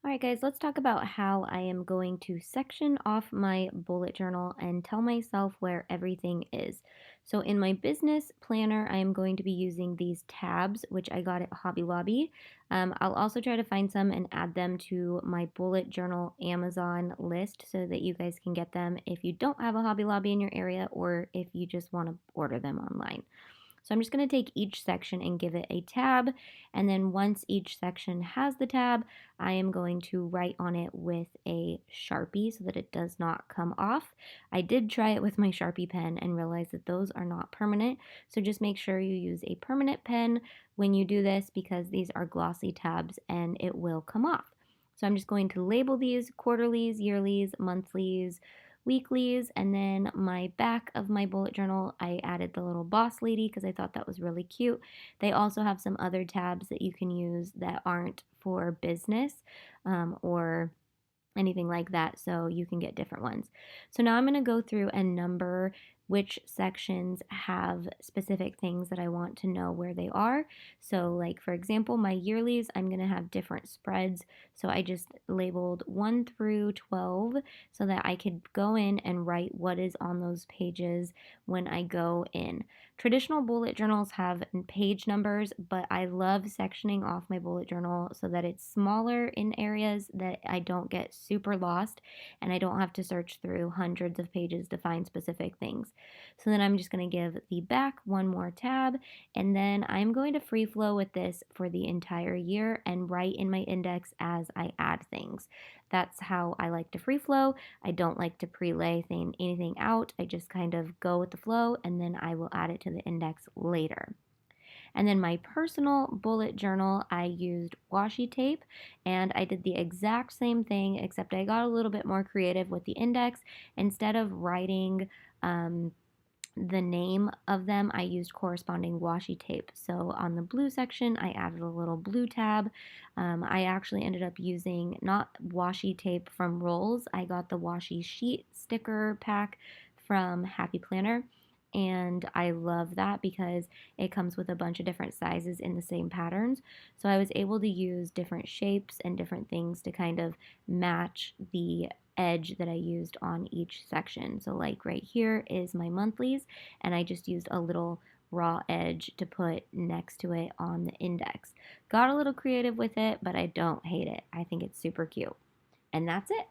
All right, guys, let's talk about how I am going to section off my bullet journal and tell myself where everything is. So, in my business planner, I am going to be using these tabs, which I got at Hobby Lobby. I'll also try to find some and add them to my bullet journal Amazon list so that you guys can get them if you don't have a Hobby Lobby in your area or if you just want to order them online. So I'm just going to take each section and give it a tab. And then once each section has the tab, I am going to write on it with a Sharpie so that it does not come off. I did try it with my Sharpie pen and realized that those are not permanent. So just make sure you use a permanent pen when you do this because these are glossy tabs and it will come off. So I'm just going to label these quarterlies, yearlies, monthlies, weeklies, and then my back of my bullet journal, I added the little boss lady because I thought that was really cute. They also have some other tabs that you can use that aren't for business or anything like that, so you can get different ones. So now I'm going to go through and number which sections have specific things that I want to know where they are. So like for example, my yearlies, I'm going to have different spreads. So I just labeled 1 through 12 so that I could go in and write what is on those pages when I go in. Traditional bullet journals have page numbers, but I love sectioning off my bullet journal so that it's smaller in areas that I don't get super lost and I don't have to search through hundreds of pages to find specific things. So then I'm just going to give the back one more tab, and then I'm going to free flow with this for the entire year and write in my index as I add things. That's how I like to free flow. I don't like to pre-lay anything out. I just kind of go with the flow and then I will add it to the index later. And then my personal bullet journal, I used washi tape and I did the exact same thing, except I got a little bit more creative with the index. Instead of writing the name of them, I used corresponding washi tape. So on the blue section, I added a little blue tab. I actually ended up using not washi tape from Rolls. I got the washi sheet sticker pack from Happy Planner. And I love that because it comes with a bunch of different sizes in the same patterns. So I was able to use different shapes and different things to kind of match the edge that I used on each section. So like right here is my monthlies, and I just used a little raw edge to put next to it on the index. Got a little creative with it, but I don't hate it. I think it's super cute. And that's it.